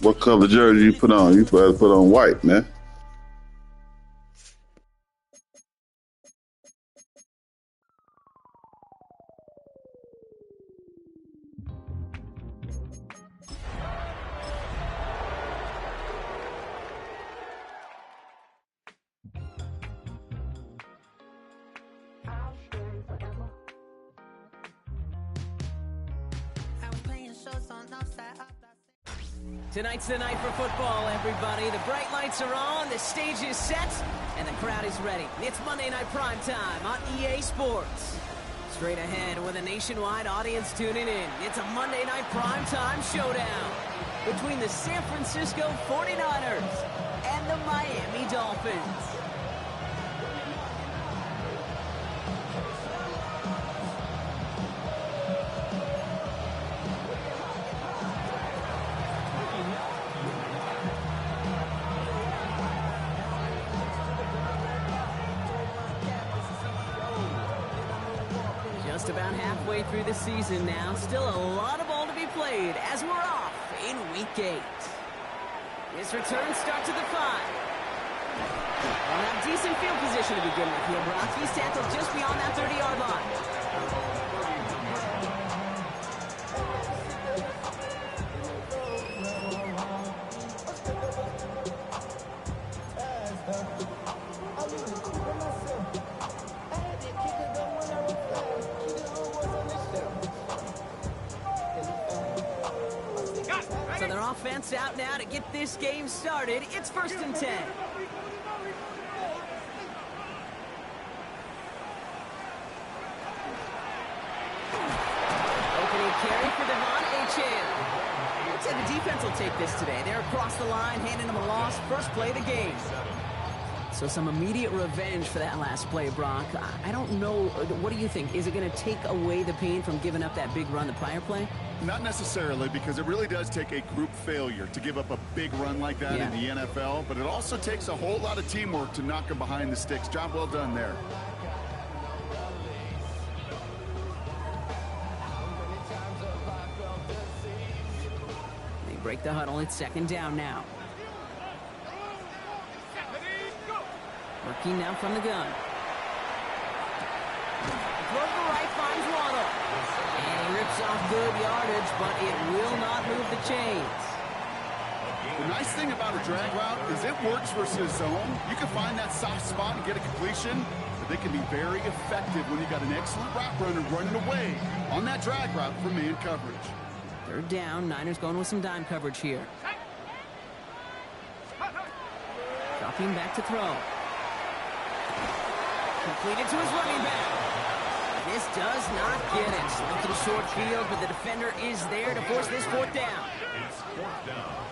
What color jersey you put on? You better put on white, man. Tonight's the night for football, everybody. The bright lights are on, the stage is set, and the crowd is ready. It's Monday Night Prime Time on EA Sports. Straight ahead with a nationwide audience tuning in, it's a Monday Night Prime Time showdown between the San Francisco 49ers and the Miami Dolphins. Just about halfway through the season now. Still a lot of ball to be played as we're off in Week 8. This return starts at the 5. We'll have decent field position to begin with here, Brock. He's tackled just beyond that 30-yard line. So their offense out now to get this game started. It's 1st and 10. Opening carry for Devon Achane. Looks like the defense will take this today. They're across the line, handing them a loss. First play of the game. So some immediate revenge for that last play, Brock. I don't know. What do you think? Is it going to take away the pain from giving up that big run the prior play? Not necessarily, because it really does take a group failure to give up a big run like that in the NFL, but it also takes a whole lot of teamwork to knock them behind the sticks. Job well done there. They break the huddle. It's 2nd down now. Working now from the gun. Throw to the right, finds Waddle. And he rips off good yardage, but it will not move the chains. The nice thing about a drag route is it works versus zone. You can find that soft spot and get a completion, but they can be very effective when you got an excellent route runner running away on that drag route from man coverage. 3rd down, Niners going with some dime coverage here. Dropping back to throw. Completed to his running back. This does not get it. Looking short field, but the defender is there to force this 4th down. It's 4th down.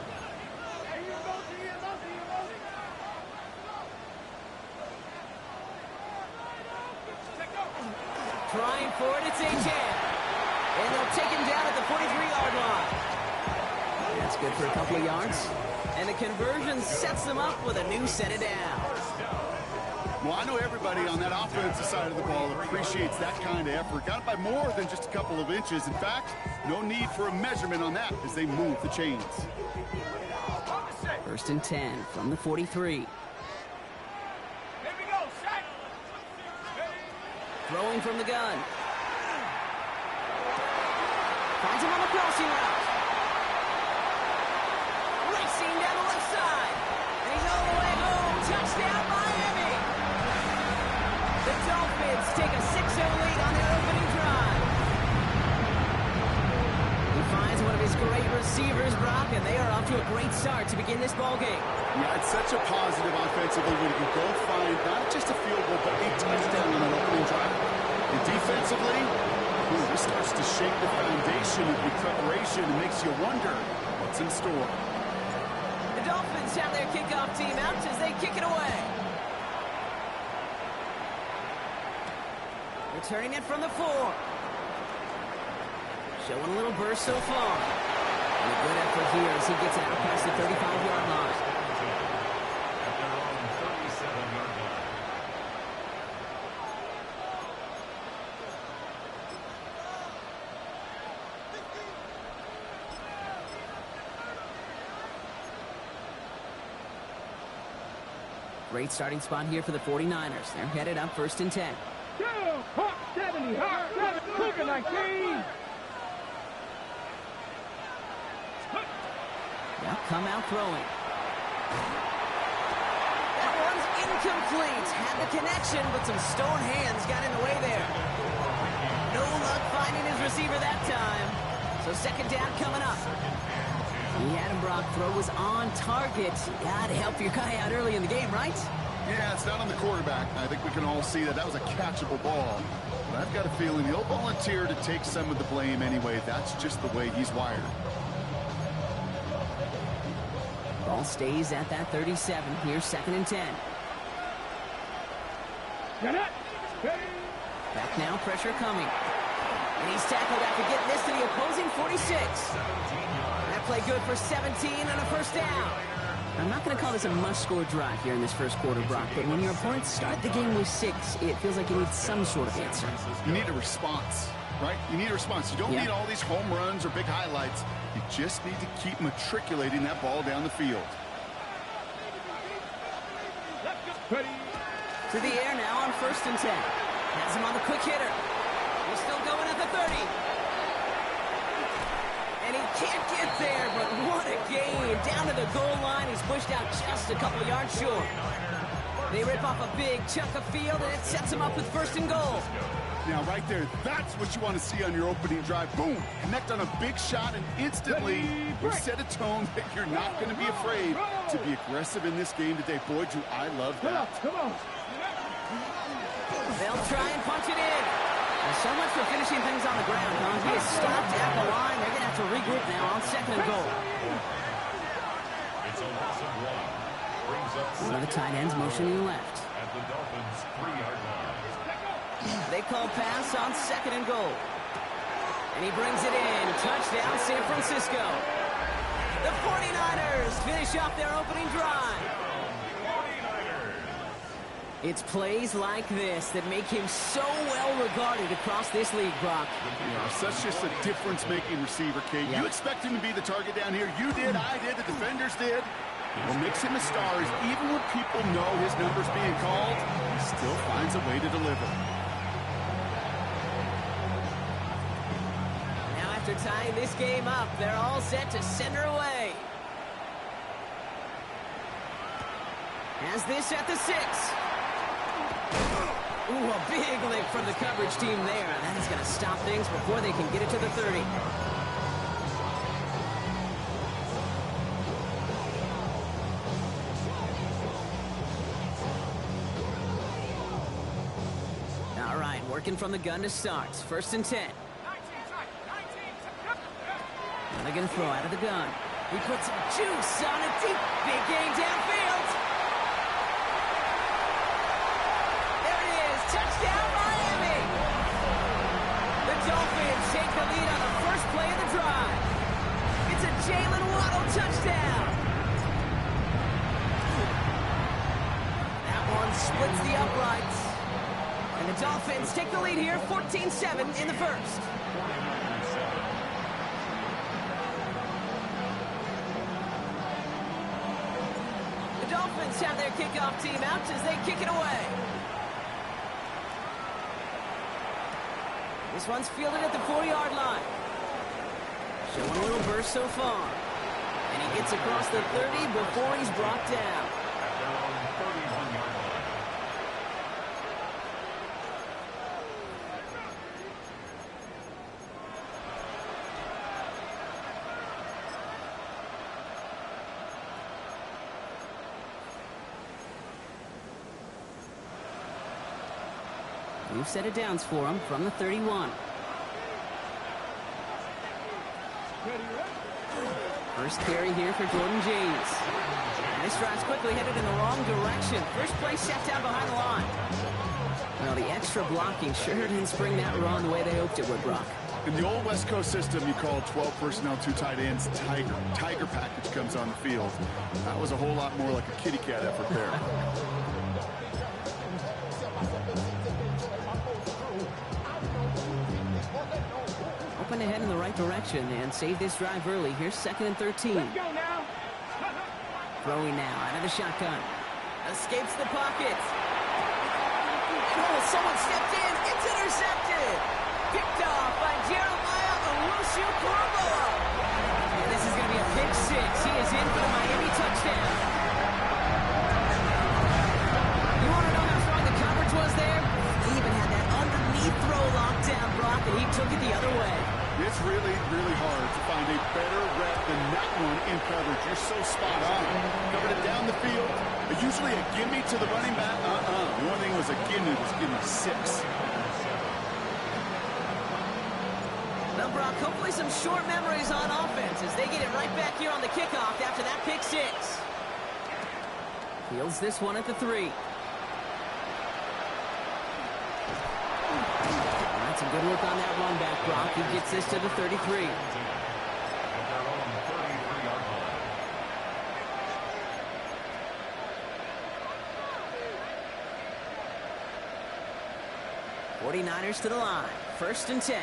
Trying for it, it's Achane. And they'll take him down at the 43-yard line. That's good for a couple of yards. And the conversion sets them up with a new set of downs. Well, I know everybody on that offensive side of the ball appreciates that kind of effort. Got it by more than just a couple of inches. In fact, no need for a measurement on that as they move the chains. 1st and 10 from the 43. Throwing from the gun. Finds him on the crossing route. Racing down the left side. And he's all the way home. Touchdown, Miami. The Dolphins take a 6-0 lead on their opening drive. He finds one of his great receivers, Brock, and they are off to a great start to begin this ball game. Yeah, it's such a positive offensively when you both find not just a field goal, but a touchdown on an opening drive. And defensively, this starts to shake the foundation of your preparation and makes you wonder what's in store. The Dolphins have their kickoff team out as they kick it away. Returning it from the 4. Showing a little burst so far. And a good effort here as he gets it out past the 35-yard line. Great starting spot here for the 49ers. They're headed up 1st and 10. Hawk 70, Hawk 7, Cougar 19. They'll come out throwing. That one's incomplete. Had the connection, but some stone hands got in the way there. No luck finding his receiver that time. So 2nd down coming up. He had him, Brock. Throw was on target. Gotta help your guy out early in the game, right? Yeah, it's not on the quarterback. I think we can all see that was a catchable ball. But I've got a feeling he'll volunteer to take some of the blame anyway. That's just the way he's wired. Ball stays at that 37. Here's 2nd and 10. Back now, pressure coming. And he's tackled after getting this to the opposing 46. That play good for 17 and a 1st down. I'm not going to call this a must-score drive here in this 1st quarter, Brock, but when your opponents start the game with 6, it feels like you need some sort of answer. You need a response, right? You need a response. You don't need all these home runs or big highlights. You just need to keep matriculating that ball down the field. To the air now on 1st and 10. Has him on the quick hitter. He's still going at the 30. And he can't get there, but what a gain. Down to the goal line. He's pushed out just a couple of yards short. They rip off a big chunk of field, and it sets him up with 1st and goal. Now, right there, that's what you want to see on your opening drive. Boom! Connect on a big shot, and instantly you set a tone that you're not going to be afraid to be aggressive in this game today. Boy, do I love that. Come on. They'll try and punch it in. So much for finishing things on the ground, huh? He is stopped at the line. They're going to have to regroup now on 2nd and goal. It's a loss of 1. Brings up One of the tight ends motioning left. at the Dolphins' 3-yard line. They call pass on 2nd and goal. And he brings it in. Touchdown, San Francisco. The 49ers finish off their opening drive. It's plays like this that make him so well regarded across this league, Brock. Yeah, such just a difference-making receiver, Kate. Yep. You expect him to be the target down here. You did, I did, the defenders did. What makes him a star is even when people know his number's being called, he still finds a way to deliver. Now after tying this game up, they're all set to send her away. Has this at the 6. Ooh, a big lick from the coverage team there. That is going to stop things before they can get it to the 30. All right, working from the gun to start. 1st and 10. Now they're going to throw out of the gun. He puts some juice on it deep. Big gain downfield. Touchdown, Miami! The Dolphins take the lead on the first play of the drive. It's a Jalen Waddle touchdown. That one splits the uprights. And the Dolphins take the lead here, 14-7 in the 1st. The Dolphins have their kickoff team out as they kick it away. This one's fielded at the 40-yard line. Showing a little burst so far. And he gets across the 30 before he's brought down. At their own 31-yard line. New set of downs for him from the 31. First carry here for Jordan James. And this drive's quickly headed in the wrong direction. First play set down behind the line. Well, the extra blocking sure didn't spring that run the way they hoped it would, Brock. In the old West Coast system, you call 12 personnel, 2 tight ends, Tiger. Tiger package comes on the field. That was a whole lot more like a kitty cat effort there. Hoping to head in the right direction and save this drive early. Here's 2nd and 13. Let's go now. Throwing now out of the shotgun. Escapes the pocket. Oh, someone stepped in. It's intercepted. Picked off by Jeremiah Owusu-Koramoah. And this is going to be a pick six. He is in for the Miami touchdown. You want to know how strong the coverage was there? He even had that underneath throw locked down, Brock, and he took it the other way. It's really, really hard to find a better rep than that one in coverage. You're so spot on. Covered it down the field. Usually a gimme to the running back. The only thing was a gimme was gimme 6. Well, Brock, hopefully some short memories on offense as they get it right back here on the kickoff after that pick six. Fields this one at the 3. That's a good look on that run back, Brock. He gets this to the 33. At their own 33-yard line. 49ers to the line. 1st and 10.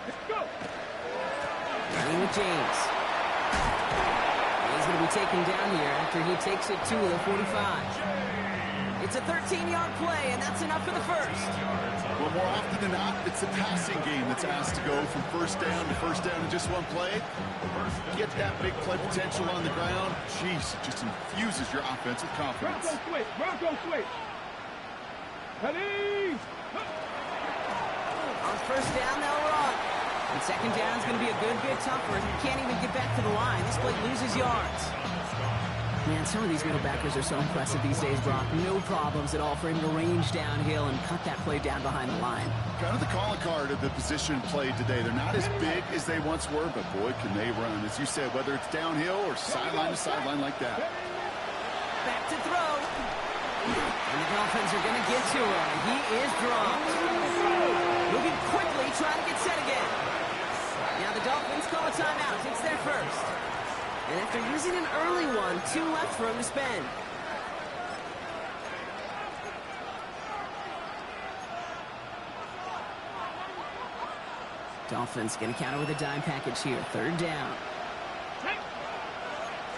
Let's go. Running with James. He's going to be taken down here after he takes it to the 45. It's a 13-yard play, and that's enough for the first. Well, more often than not, it's the passing game that's asked to go from first down in just one play. Get that big play potential on the ground. Jeez, it just infuses your offense with confidence. Bronco switch. Bronco switch. Ready. On 1st down, they'll run. And 2nd down is going to be a good bit tougher. He can't even get back to the line. This play loses yards. Man, some of these middle backers are so impressive these days, Brock. No problems at all for him to range downhill and cut that play down behind the line. Kind of the calling card of the position played today. They're not as big as they once were, but boy, can they run. As you said, whether it's downhill or sideline to sideline like that. Back to throw. And the Dolphins are going to get to him. He is dropped. Moving quickly, trying to get set again. Now the Dolphins call a timeout. It's their first. And after using an early one, 2 left for him to spend. Dolphins going to counter with a dime package here. 3rd down.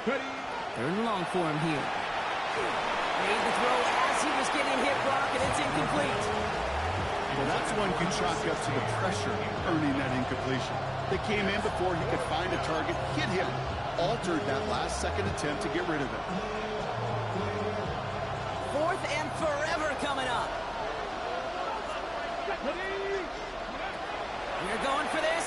Ready. 3rd and long for him here. Made the throw as he was getting hit, Brock, and it's incomplete. Well, that's one you chalk up to the pressure earning that incompletion. They came in before he could find a target, hit him, altered that last-second attempt to get rid of it. 4th and forever coming up. Ready. We're going for this.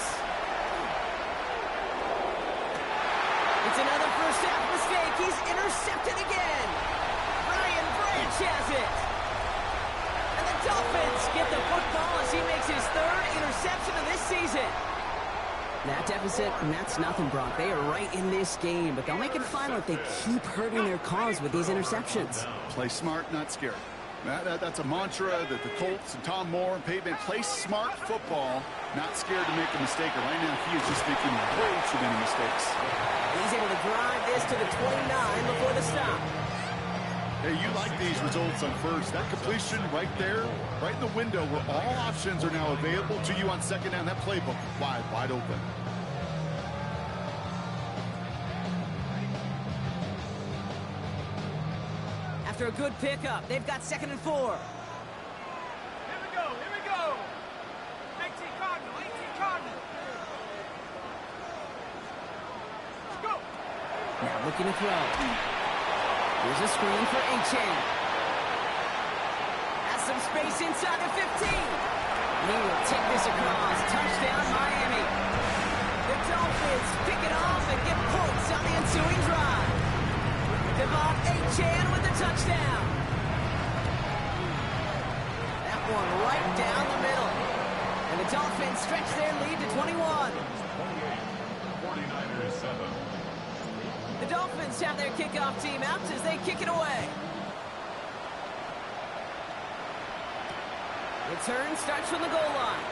It's another first-half mistake. He's intercepted again. Brian Branch has it. And the Dolphins get the football as he makes his 3rd interception of this season. That deficit, and that's nothing, Brock. They are right in this game, but they'll make it final if they keep hurting their cause with these interceptions. Play smart, not scared. That's a mantra that the Colts and Tom Moore and Peyton play smart football, not scared to make a mistake. And right now, he is just making way too many mistakes. He's able to drive this to the 29 before the stop. Hey, you like these results on first. That completion right there, right in the window where all options are now available to you on 2nd down. That playbook wide open. After a good pickup, they've got 2nd and 4. Here we go. Here we go. 18 Cardinal. 18 Cardinal. Let's go. Now looking to throw. Here's a screen for Achane. Has some space inside the 15. He will take this across. Touchdown, Miami. The Dolphins pick it off and get points on the ensuing drive. Devon Achane with the touchdown. That one right down the middle. And the Dolphins stretch their lead to 21. 49ers 7. The Dolphins have their kickoff team out as they kick it away. Return starts from the goal line.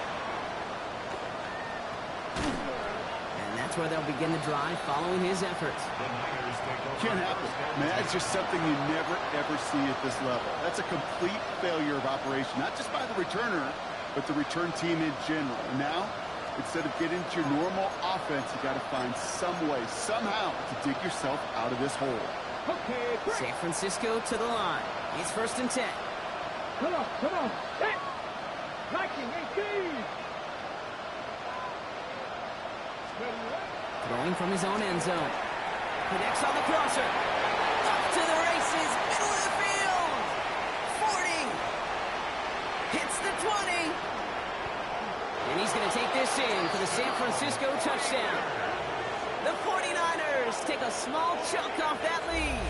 And that's where they'll begin the drive following his efforts. The Niners take over. Can't happen. Man, that's just something you never, ever see at this level. That's a complete failure of operation, not just by the returner, but the return team in general. And now, instead of getting to your normal offense, you got to find some way, somehow, to dig yourself out of this hole. San Francisco to the line. It's 1st and 10. Come on. Hey. 19, 18. Throwing from his own end zone. Connects on the crosser. Up to the races. Middle of the field. 40. Hits the 20. And he's going to take this in for the San Francisco touchdown. The 49ers take a small chunk off that lead.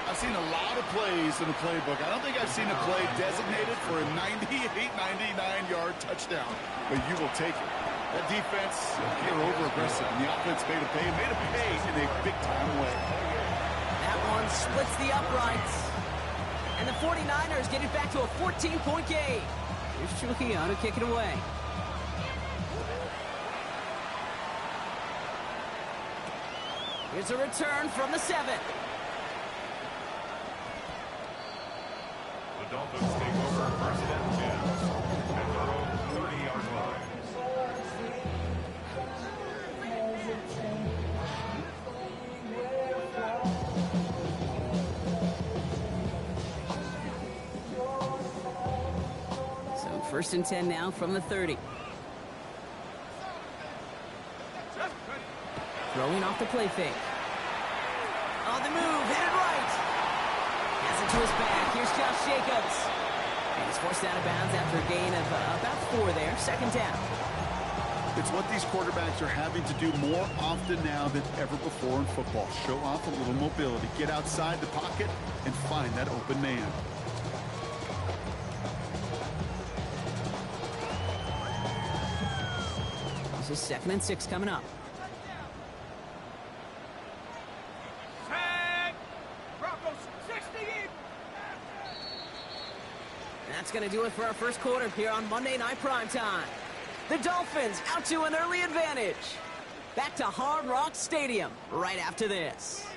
I've seen a lot of plays in the playbook. I don't think I've seen a play designated for a 99-yard touchdown, but you will take it. That defense, they're over-aggressive, and the offense made a pay in a big-time way. That one splits the uprights. And the 49ers get it back to a 14-point game. Here's Trujillo to kick it away. Here's a return from the 7. The Dolphins take over 1st and 10 at their own 30-yard line. So 1st and 10 now from the 30. Throwing off the play fake. On the move, hit it right. Has it to his back. Here's Josh Jacobs. And he's forced out of bounds after a gain of about 4 there. 2nd down. It's what these quarterbacks are having to do more often now than ever before in football. Show off a little mobility. Get outside the pocket and find that open man. This is 2nd and 6 coming up. That's going to do it for our first quarter here on Monday Night Primetime. The Dolphins out to an early advantage. Back to Hard Rock Stadium right after this.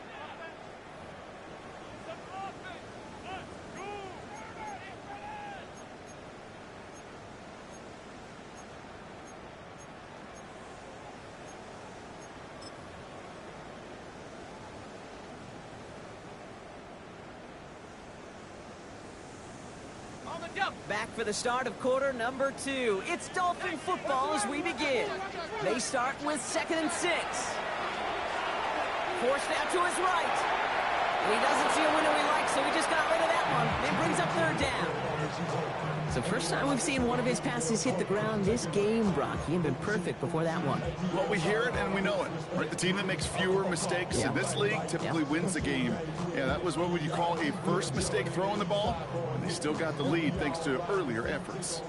Back for the start of quarter number 2. It's Dolphin football as we begin. They start with 2nd and 6. Forced out to his right. And he doesn't see a window he likes, so he just got rid of that one. It brings up 3rd down. So first time we've seen one of his passes hit the ground this game, Brock. He had been perfect before that one. Well, we hear it and we know it. Right? The team that makes fewer mistakes in this league typically wins the game. Yeah, that was what would you call a first mistake throwing the ball, and they still got the lead thanks to earlier efforts.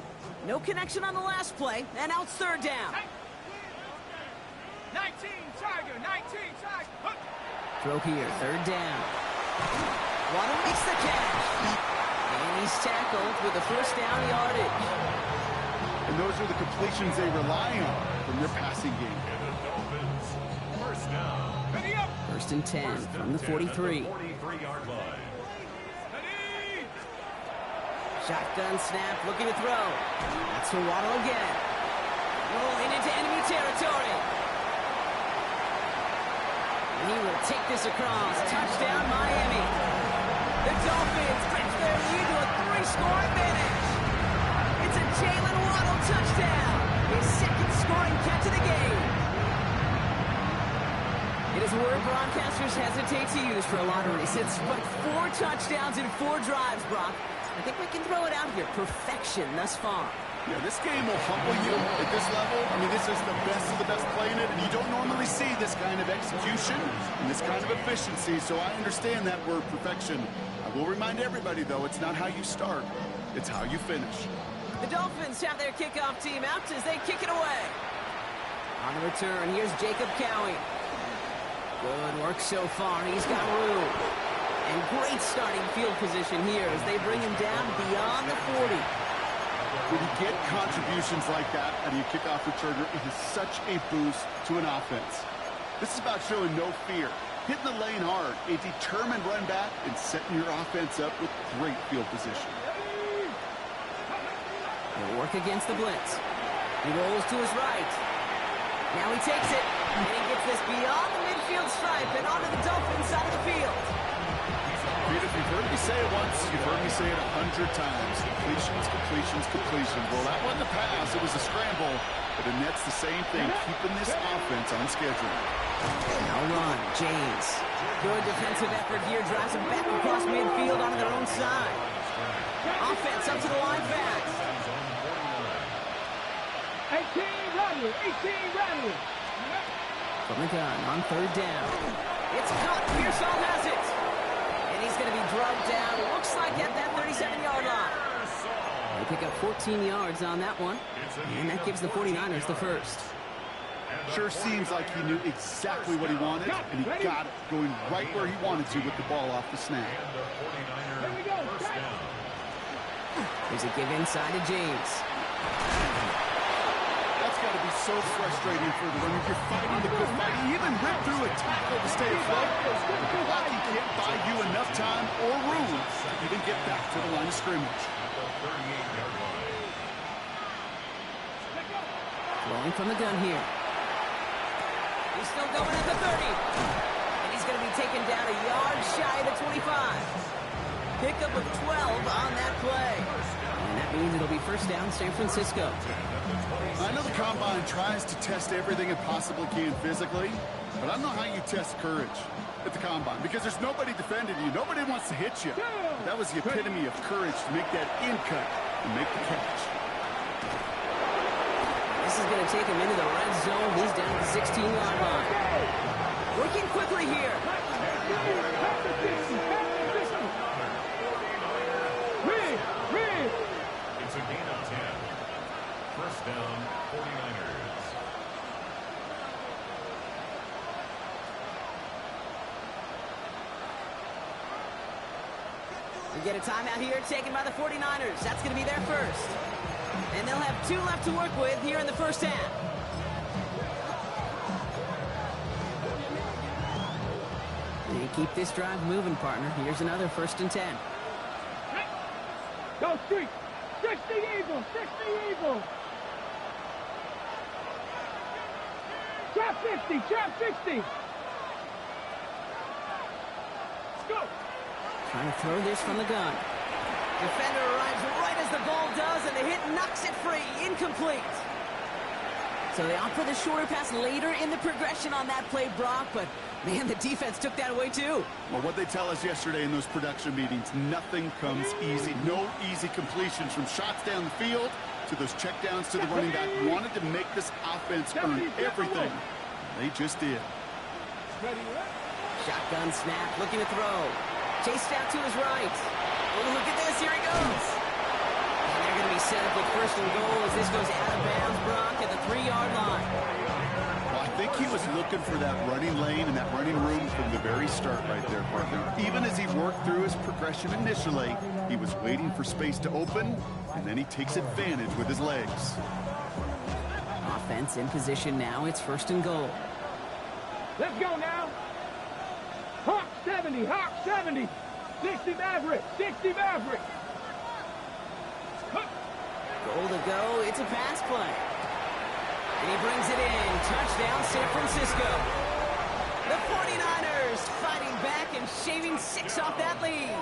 No connection on the last play, and now it's 3rd down. 19 Tiger, 19 Tiger. Throw here, 3rd down. Waddle makes the catch. And he's tackled with a 1st down yardage. And those are the completions they rely on from their passing game. And the Dolphins, 1st down. Ready up. 1st and 10 from the 43. 43-yard line. Ready. Shotgun snap, looking to throw. That's to Waddle again. Rolling into enemy territory. And he will take this across. Touchdown, Miami. The Dolphins stretch their lead to a 3-score advantage. It's a Jalen Waddle touchdown. His 2nd scoring catch of the game. It is a word broadcasters hesitate to use for a lot of reasons, but 4 touchdowns in 4 drives, Brock. I think we can throw it out here. Perfection thus far. Yeah, this game will humble you at this level. I mean, this is the best of the best playing it, and you don't normally see this kind of execution and this kind of efficiency, so I understand that word perfection. I will remind everybody, though, it's not how you start, it's how you finish. The Dolphins have their kickoff team out as they kick it away. On the return, here's Jacob Cowie. Good work so far. He's got room. And great starting field position here as they bring him down beyond the 40. When you get contributions like that out of your kickoff returner, it is such a boost to an offense. This is about showing no fear, hitting the lane hard, a determined run back, and setting your offense up with great field position. He'll work against the blitz. He rolls to his right. Now he takes it, and he gets this beyond the midfield stripe and onto the Dolphins side of the field. Pete, if you've heard me say it once, you've heard me say it 100 times. Completions, completions, completions. Well, that wasn't a pass. It was a scramble. But the Nets the same thing, keeping this offense on schedule. Now run, James. Good defensive effort here. Drives them back across midfield onto their own side. Offense up to the line fast. 18 Radley, 18 Radley. From the gun on third down. It's caught. Pearsall has it. And he's going to be drugged down. Looks like at that 37-yard line. They pick up 14 yards on that one. And that gives the 49ers the first. Sure seems like he knew exactly what he wanted, and he got it, going right where he wanted to with the ball off the snap. Here we go. There's a give inside to James. That's got to be so frustrating for the runner. You're fighting the good fight. He even ripped through a tackle to stay afloat. The blocking can't buy you enough time or room to even get back to the line of scrimmage. Rolling from the gun here. He's still going at the 30. And he's going to be taken down a yard shy of the 25. Pickup of 12 on that play. And that means it'll be first down San Francisco. I know the Combine tries to test everything it possibly can physically, but I don't know how you test courage at the Combine because there's nobody defending you. Nobody wants to hit you. That was the epitome of courage to make that in cut and make the catch. This is going to take him into the red zone. He's down at the 16-yard line. Working quickly here. It's a gain of 10. First down, 49ers. We get a timeout here taken by the 49ers. That's going to be their first. And they'll have 2 left to work with here in the first half. They keep this drive moving, partner. Here's another first and 10. Go street. 60 Eagles, 60 Eagles. Trap 50, trap 50. Let's go. Trying to throw this from the gun. Defender arrives right as the ball does, and the hit knocks it free. Incomplete. So they opt for the shorter pass later in the progression on that play, Brock, but man, the defense took that away too. Well, what they tell us yesterday in those production meetings, nothing comes easy. No easy completions from shots down the field to those checkdowns to the running back. Wanted to make this offense earn everything. They just did. Shotgun snap, looking to throw. Chased out to his right. Oh, look at this, here he goes. And they're going to be set up with first and goal as this goes out of bounds, Brock, at the 3-yard line. Well, I think he was looking for that running lane and that running room from the very start right there, partner. Even as he worked through his progression initially, he was waiting for space to open, and then he takes advantage with his legs. Offense in position now. It's first and goal. Let's go now. Hawk 70, Hawk 70. 60 Maverick, 60 Maverick. Goal to go. It's a pass play. And he brings it in. Touchdown, San Francisco. The 49ers fighting back and shaving 6 off that lead.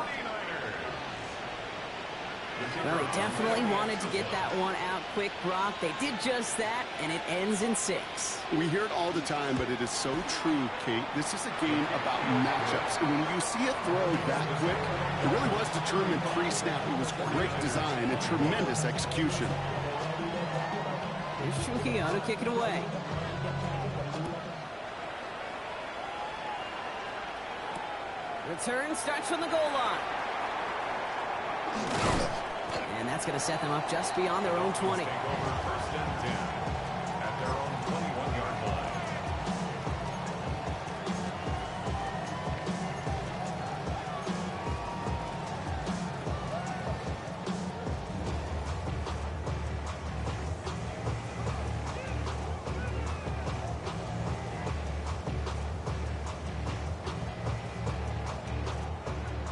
Well, they definitely wanted to get that one out quick, Brock. They did just that, and it ends in 6. We hear it all the time, but it is so true, Kate. This is a game about matchups. And when you see a throw that quick, it really was determined pre-snap. It was great design and tremendous execution. Here's Trujillo to kick it away. Return starts from the goal line. And that's going to set them up just beyond their own 20. Take over first and 10 at their own 21-yard line.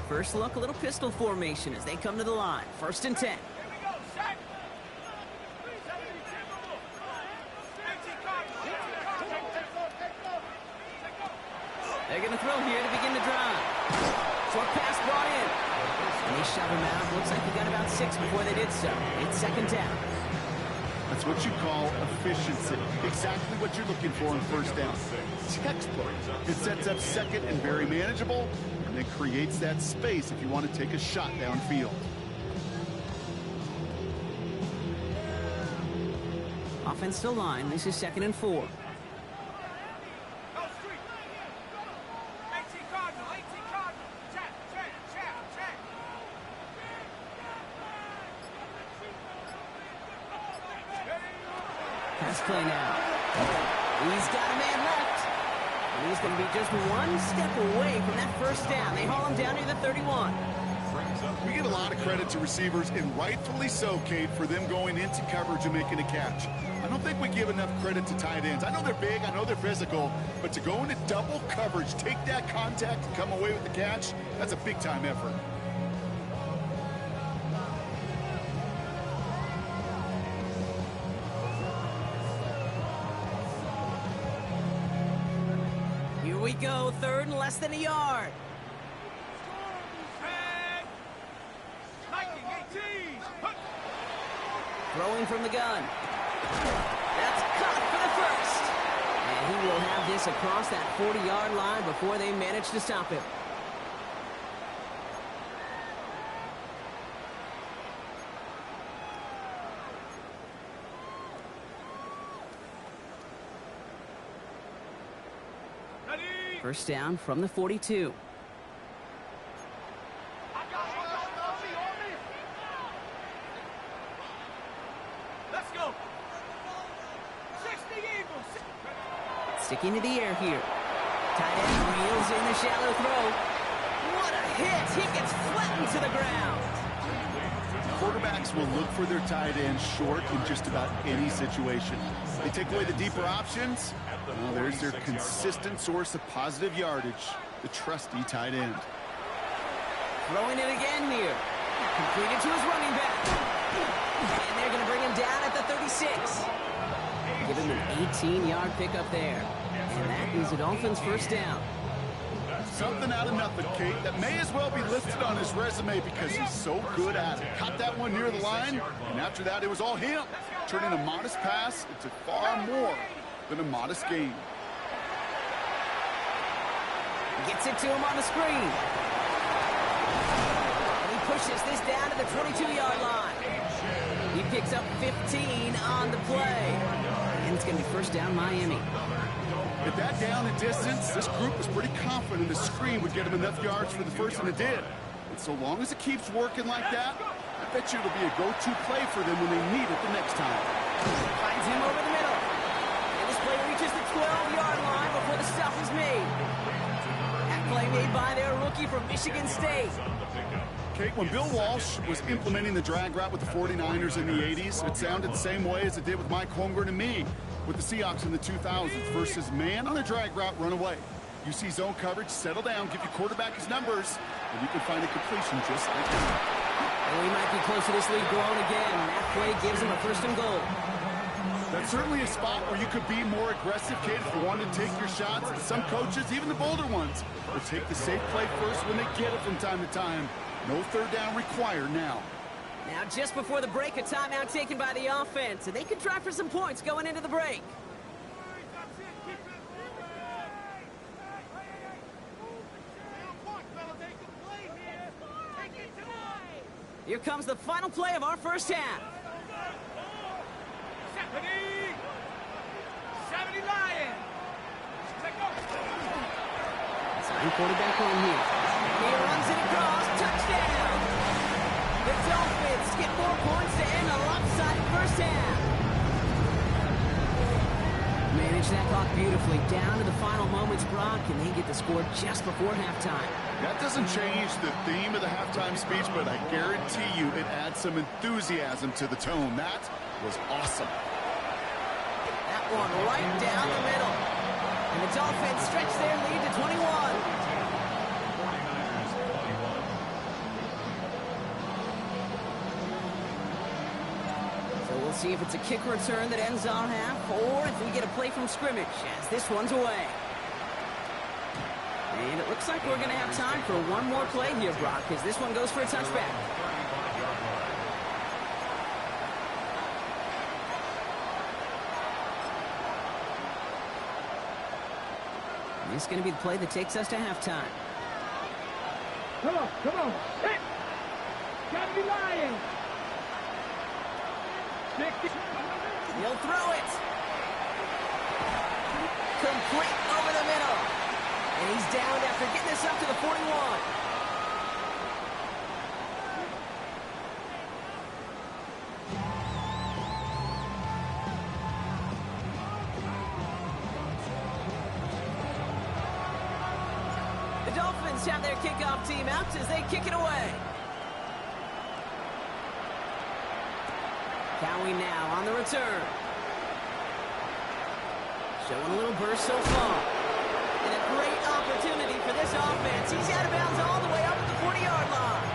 First look, a little pistol formation as they come to the line. First and 10. Here we go, Shaq. 70 Timberwolves. 18 Cardinals, 18 Cardinals. They're going to throw here to begin the drive. Short pass brought in. And they shove him out. Looks like he got about 6 before they did so. It's second down. That's what you call efficiency. Exactly what you're looking for in first down. Textbook. It sets up second and very manageable, and it creates that space if you want to take a shot downfield. Offensive line. This is 2nd and 4. Pass play now. He's got a man left. And he's going to be just 1 step away from that first down. They haul him down near the 31. We give a lot of credit to receivers, and rightfully so, Kate, for them going into coverage and making a catch. I don't think we give enough credit to tight ends. I know they're big, I know they're physical, but to go into double coverage, take that contact, and come away with the catch, that's a big-time effort. Here we go, 3rd and less than a yard. Throwing from the gun. That's caught for the first. And he will have this across that 40-yard line before they manage to stop him. First down from the 42. Sticking to the air here. Tight end wheels in the shallow throw. What a hit! He gets flattened to the ground. Quarterbacks will look for their tight end short in just about any situation. They take away the deeper options. Well, there's their consistent source of positive yardage, the trusty tight end. Throwing it again here. Completed to his running back. And they're going to bring him down at the 36. Give him an 18-yard pickup there. And that is a Dolphins first down. Something out of nothing, Kate, that may as well be listed on his resume because he's so good at it. Caught that one near the line, and after that, it was all him. Turning a modest pass into far more than a modest gain. Gets it to him on the screen. And he pushes this down to the 22-yard line. He picks up 15 on the play. And it's going to be first down Miami. At that down and distance, this group was pretty confident the screen would get him enough yards for the first, and it did. And so long as it keeps working like that, I bet you it'll be a go-to play for them when they need it the next time. Finds him over the middle. And this play reaches the 12-yard line before the stop is made. That play made by their rookie from Michigan State. Kate, when Bill Walsh was implementing the drag route with the 49ers in the 80s, it sounded the same way as it did with Mike Holmgren and me with the Seahawks in the 2000s versus man on a drag route, run away. You see zone coverage, settle down, give your quarterback his numbers, and you can find a completion just like that. And we might be close to this lead growing again. That play gives him a first and goal. That's certainly a spot where you could be more aggressive, Kate, if you wanted to take your shots. And some coaches, even the bolder ones, will take the safe play first when they get it from time to time. No third down required now. Now, just before the break, a timeout taken by the offense, and they could try for some points going into the break. Here comes the final play of our first half. 70 Lions. Sign quarterback on here. He runs it across. Touchdown. The Dolphins get 4 points to end a lopsided first half. Manage that clock beautifully down to the final moments, Brock, and they get the score just before halftime. That doesn't change the theme of the halftime speech, but I guarantee you it adds some enthusiasm to the tone. That was awesome. That one right down the middle. And the Dolphins stretch their lead to 21. So we'll see if it's a kick return that ends our half, or if we get a play from scrimmage, as this one's away. And it looks like we're going to have time for one more play here, Brock, because this one goes for a touchback. This is going to be the play that takes us to halftime. Come on, come on. Hit. Gotta be lying. 60. He'll throw it. Complete over the middle. And he's down after getting this up to the 41. The Dolphins have their kickoff team out as they kick it away. Cowie now on the return. Showing a little burst so far. And a great opportunity for this offense. He's out of bounds all the way up at the 40-yard line.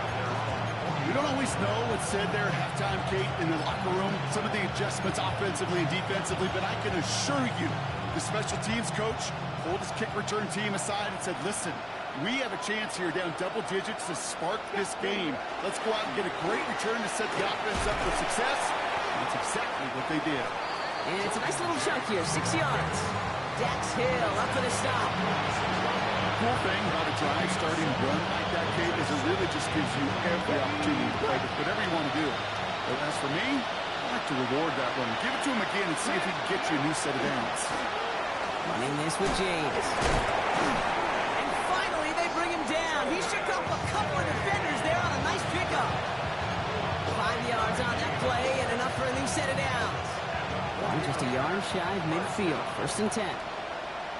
We don't always know what's said there at halftime, Kate, in the locker room. Some of the adjustments offensively and defensively, but I can assure you the special teams coach pulled his kick return team aside and said, listen, we have a chance here down double digits to spark this game. Let's go out and get a great return to set the offense up for success. And that's exactly what they did. And it's a nice little chunk here, 6 yards. Dax Hill up for the stop. Cool thing about a drive starting to run like that, Kate, is it really just gives you every opportunity to play with whatever you want to do. But as for me, I like to reward that run. Give it to him again and see if he can get you a new set of downs. Running this with James. And finally, they bring him down. He shook up a couple of defenders there on a nice pickup. 5 yards on that play and enough for a new set of downs. Just a yard shy of midfield. 1st and 10.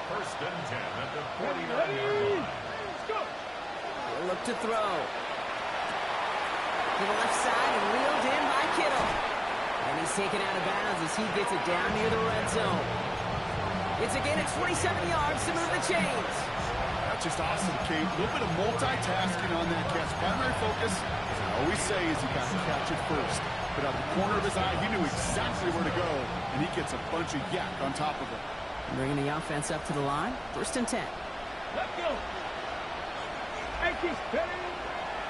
1st and 10 at the 49-yard line. He'll look to throw. To the left side and reeled in by Kittle. And he's taken out of bounds as he gets it down near the red zone. It's again at 27 yards, similar to the chains. That's just awesome, Kate. A little bit of multitasking on that catch. Primary focus, as I always say, is you got to catch it first. But out of the corner of his eye, he knew exactly where to go, and he gets a bunch of yak on top of it. Bringing the offense up to the line. 1st and 10. Let's go. Yankees, ready.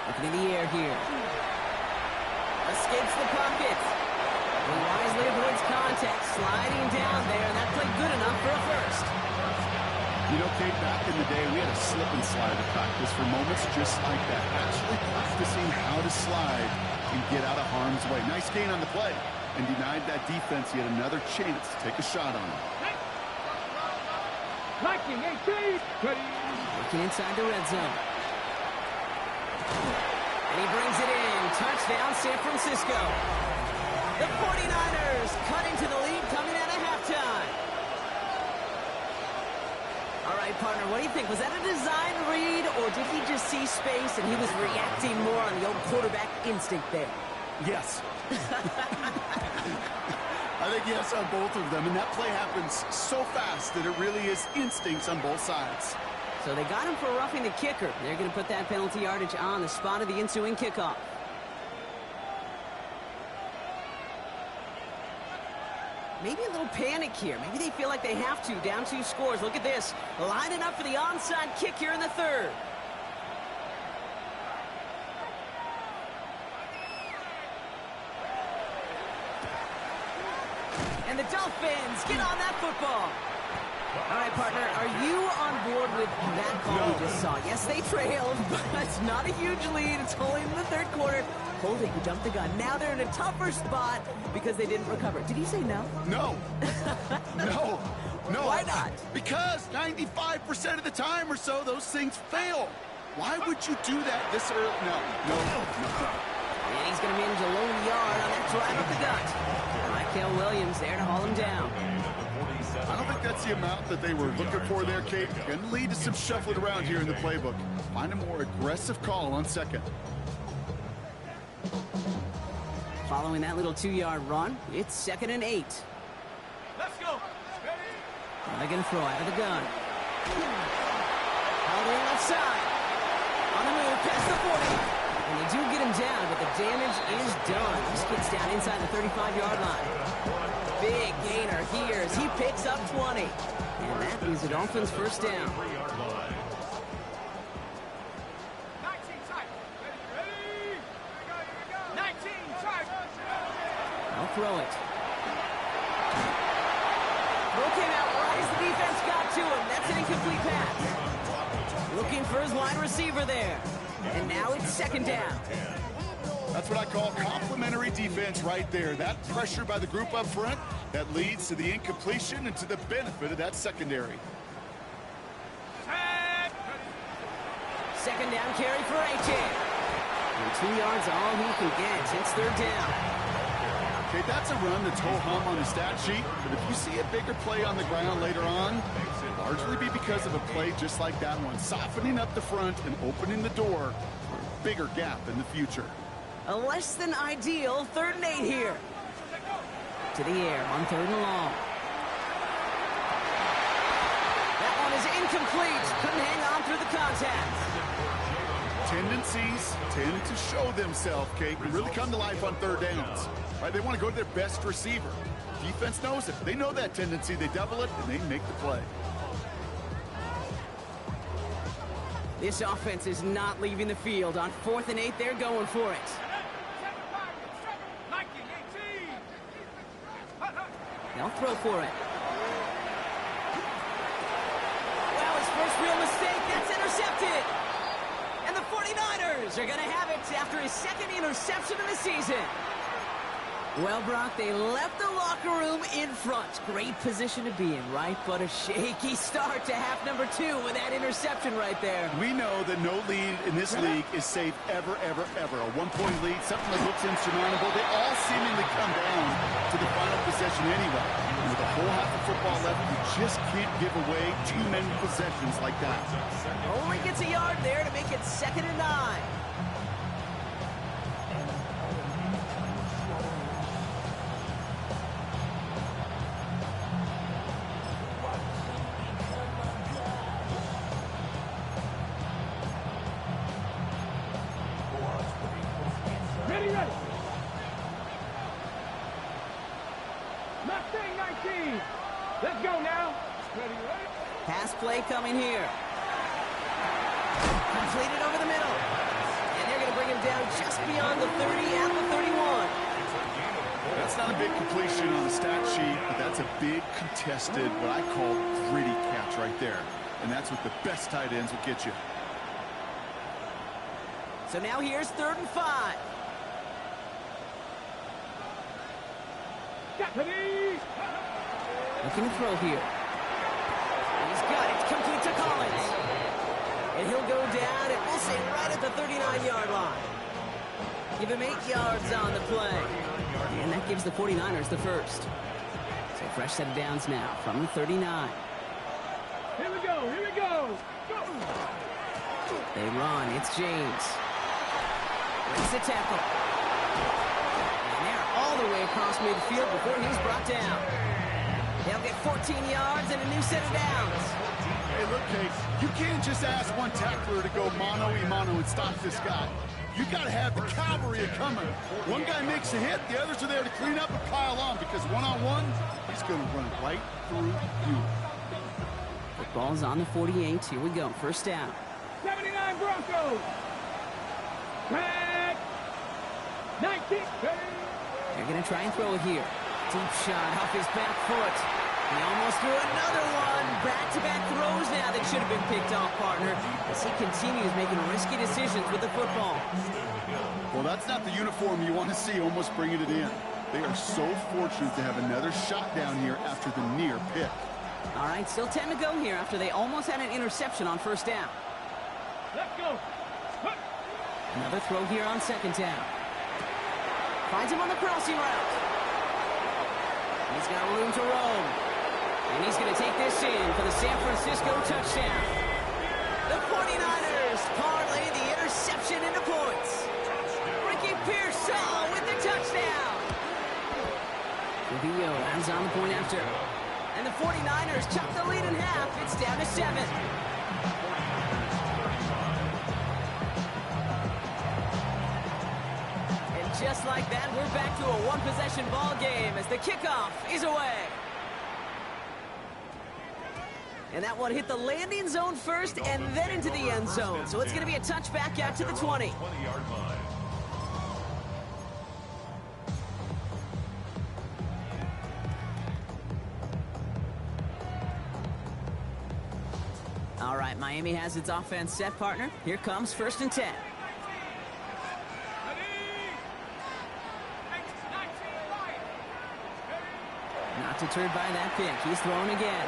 Looking in the air here. Escapes the pocket. He wisely avoids contact. Sliding down there, and that played good enough for a first. You know, Kate, back in the day, we had a slip and slide at practice for moments just like that. Actually practicing how to slide and get out of harm's way. Nice gain on the play, and denied that defense yet another chance to take a shot on him. Liking, 18. Ready. Working inside the red zone. And he brings it in. Touchdown, San Francisco. The 49ers cut into the lead coming out of halftime. All right, partner, what do you think? Was that a design read, or did he just see space and he was reacting more on the old quarterback instinct there? Yes. I think yes on both of them, and that play happens so fast that it really is instincts on both sides. So they got him for roughing the kicker. They're going to put that penalty yardage on the spot of the ensuing kickoff. Maybe a little panic here. Maybe they feel like they have to. Down 2 scores. Look at this. Lining up for the onside kick here in the 3rd. And the Dolphins get on that football. All right, partner, are you on board with that call we just saw? Yes, they trailed, but it's not a huge lead. It's only in the 3rd quarter. Holding, who jumped the gun. Now they're in a tougher spot because they didn't recover. Did he say no? No. No. No. Why not? Because 95% of the time or so, those things fail. Why would you do that this early? No. And he's going to manage a low yard on that drive up the gut. Michael Williams there to haul him down. I don't think that's the amount that they were looking for there, Kate. Going to lead to some shuffling around here in the playbook. Find a more aggressive call on 2nd. Following that little 2-yard run, it's 2nd and 8. Let's go. They're going to throw out of the gun. All the way left side. On the move, past the 40. And they do get him down, but the damage is done. This kid's down inside the 35-yard line. Big gainer here as he picks up 20. And that is the Dolphins' first down. throw it. Throw came out right as the defense got to him. That's an incomplete pass. Looking for his wide receiver there. And now it's second down. That's what I call complimentary defense right there. That pressure by the group up front, that leads to the incompletion and to the benefit of that secondary. Second down carry for A.J. And 2 yards all he can get. It's third down. Okay, that's a run that's ho-hum on the stat sheet, but if you see a bigger play on the ground later on, it'll largely be because of a play just like that one, softening up the front and opening the door for a bigger gap in the future. A less than ideal 3rd and 8 here. To the air on 3rd and long. That one is incomplete. Couldn't hang on through the contact. Tendencies tend to show themselves, Kate, and really come to life on 3rd downs. Right? They want to go to their best receiver. Defense knows it. They know that tendency. They double it, and they make the play. This offense is not leaving the field. On 4th and 8, they're going for it. They'll throw for it. Well, his first real mistake, that's intercepted. And the 49ers are going to have it after his 2nd interception of the season. Well, Brock, they left the locker room in front. Great position to be in, right? But a shaky start to half number 2 with that interception right there. We know that no lead in this league is safe ever, ever, ever. A 1-point lead, something that looks insurmountable. They all seemingly come down to the final possession anyway. And with a whole half of football left, you just can't give away too many possessions like that. Only gets a yard there to make it 2nd and 9. Ready. Mustang 19. Let's go now. Ready. Pass play coming here. Completed over the middle. And they're going to bring him down just beyond the 30 at the 31. That's not a big completion on the stat sheet, but that's a big contested, what I call gritty catch right there. And that's what the best tight ends will get you. So now here's 3rd and 5. Looking to throw here. He's got it. It's complete to Collins. And he'll go down, and we'll say right at the 39-yard line. Give him 8 yards on the play. And that gives the 49ers the first. So fresh set of downs now from the 39. Here we go. Go. They run. It's James. Breaks the tackle. And they're all the way across midfield before he's brought down. They'll get 14 yards and a new set of downs. Hey, look, Kate, you can't just ask one tackler to go mano-a-mano and stop this guy. You got to have the cavalry coming. One guy makes a hit, the others are there to clean up and pile on, because one-on-one, he's going to run right through you. Football's on the 48. Here we go. First down. 79 Broncos. Back. 19. They're going to try and throw it here. Deep shot off his back foot. He almost threw another one. Back-to-back throws now that should have been picked off, partner, as he continues making risky decisions with the football. Well, that's not the uniform you want to see almost bringing it in. They are so fortunate to have another shot down here after the near pick. All right, still 10 to go here after they almost had an interception on first down. Let's go. Another throw here on second down. Finds him on the crossing route. He's got room to roam. And he's going to take this in for the San Francisco touchdown. The 49ers parlay the interception into points. Ricky Pearsall with the touchdown. Trujillo ends on the point after. And the 49ers chop the lead in half. It's down to 7. Just like that, we're back to a one-possession ball game as the kickoff is away. And that one hit the landing zone first and then into the end zone. So it's going to be a touchback out to the 20. 20-yard line. All right, Miami has its offense set, partner. Here comes 1st and 10. Not deterred by that pick. He's throwing again.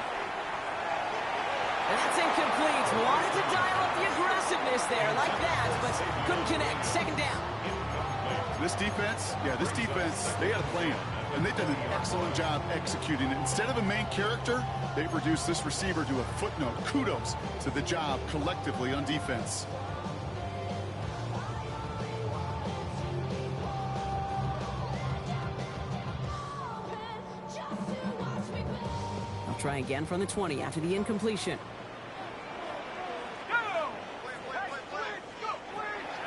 And that's incomplete. Wanted to dial up the aggressiveness there like that, but couldn't connect. 2nd down. This defense, they had a plan. And they've done an excellent job executing it. Instead of a main character, they've reduced this receiver to a footnote. Kudos to the job collectively on defense. They'll try again from the 20 after the incompletion.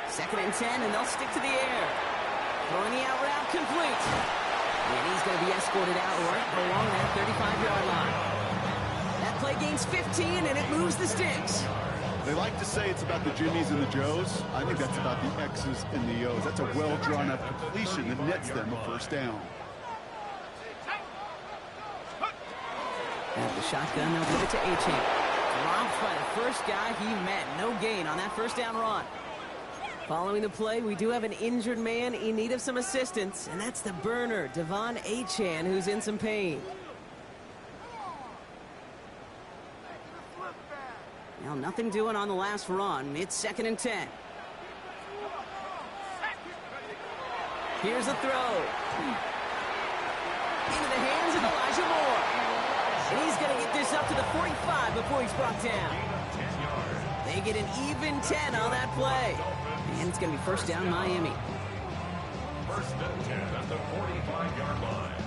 2nd and 10, and they'll stick to the air. Throwing the out route complete. And he's going to be escorted out right along that 35-yard line. That play gains 15, and it moves the sticks. They like to say it's about the Jimmies and the Joes. I think that's about the X's and the O's. That's a well-drawn-up completion that nets them a 1st down. And the shotgun, they'll give it to Achane. Dropped by the first guy he met. No gain on that 1st down run. Following the play, we do have an injured man in need of some assistance, and that's the burner, De'Von Achane, who's in some pain. Now, nothing doing on the last run. It's 2nd and 10. Here's a throw. Into the hands of Elijah Moore. And he's going to get this up to the 45 before he's brought down. They get an even 10 on that play. And it's going to be 1st down Miami. 1st and 10 at the 45-yard line.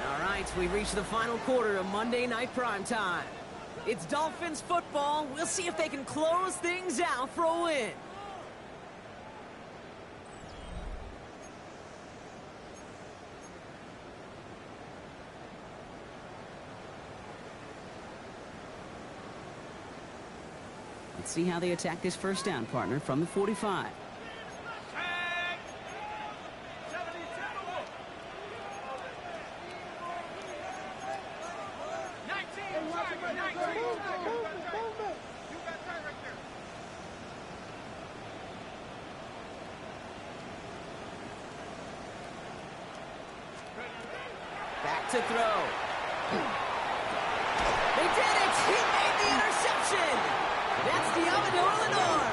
All right, we've reached the final quarter of Monday Night Primetime. It's Dolphins football. We'll see if they can close things out for a win. Let's see how they attack this 1st down, partner, from the 45. Back to throw. They did it! He made the interception! That's Diamador Lenore.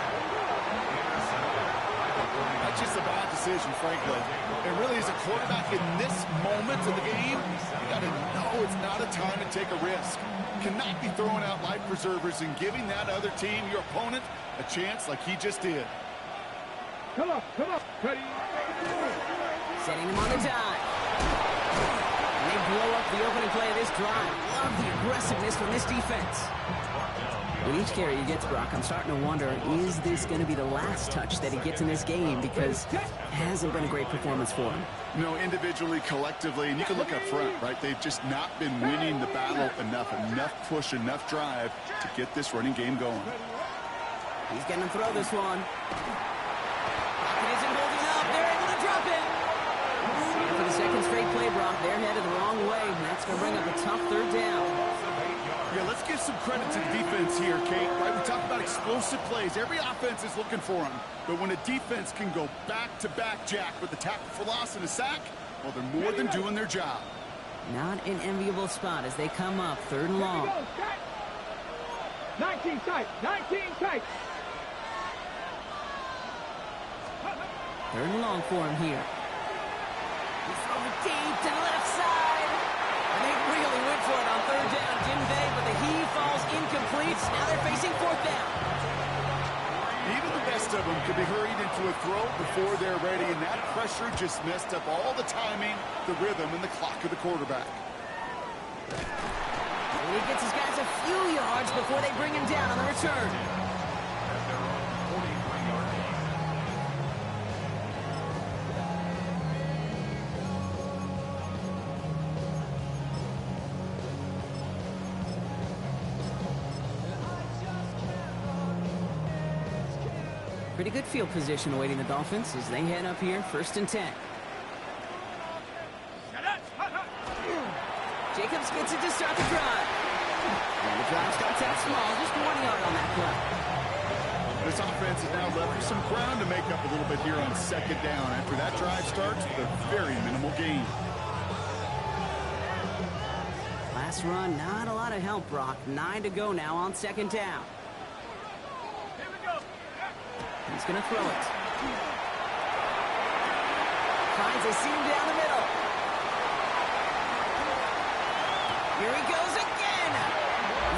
That's just a bad decision, frankly. And really, as a quarterback in this moment of the game, you got to know it's not a time to take a risk. You cannot be throwing out life preservers and giving that other team, your opponent, a chance like he just did. Come on, ready. Setting them on the dive. And they blow up the opening play of this drive. Love the aggressiveness from this defense. With each carry he gets, Brock, I'm starting to wonder, is this going to be the last touch that he gets in this game? Because it hasn't been a great performance for him. You know, individually, collectively, and you can look up front, right? They've just not been winning the battle enough push, enough drive to get this running game going. He's going to throw this one. Pocket isn't holding up. They're able to drop it. And for the 2nd straight play, Brock, they're headed the wrong way. And that's going to bring up a tough 3rd down. Yeah, let's give some credit to the defense here, Kate. Right, we talk about explosive plays. Every offense is looking for them. But when a defense can go back-to-back, Jack, with a tackle for loss and a sack, well, they're more than doing their job. Not an enviable spot as they come up 3rd and long. 19 tight, 19 tight. 3rd and long for him here. He's over deep to the left side. And they really went for it on 3rd down, didn't they? But the heave falls incomplete. Now they're facing 4th down. Even the best of them could be hurried into a throw before they're ready, and that pressure just messed up all the timing, the rhythm, and the clock of the quarterback. And he gets his guys a few yards before they bring him down on the return. Pretty good field position awaiting the Dolphins as they head up here, 1st and 10. Mahomes gets it to start the drive. And the drive starts out small, just 1 yard on that play. This offense is now left with some ground to make up a little bit here on second down after that drive starts with a very minimal gain. Last run, not a lot of help, Brock. 9 to go now on second down. He's going to throw it. Finds a seam down the middle. Here he goes again.